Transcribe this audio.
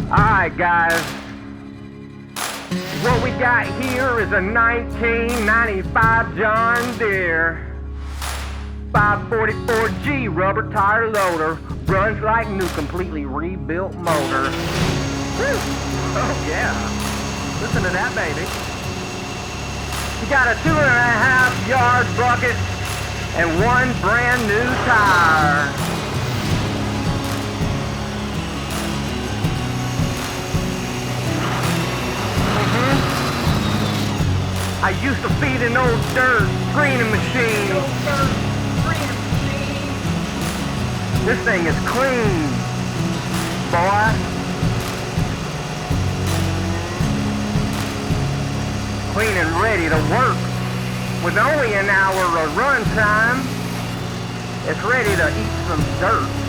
Alright guys, what we got here is a 1995 John Deere 544G rubber tire loader. Runs like new, completely rebuilt motor. Woo. Oh yeah, listen to that baby. You got a 2.5 yard bucket and one brand new tire. I used to feed an old dirt screening machine. This thing is clean, boy. Clean and ready to work. With only an hour of run time, it's ready to eat some dirt.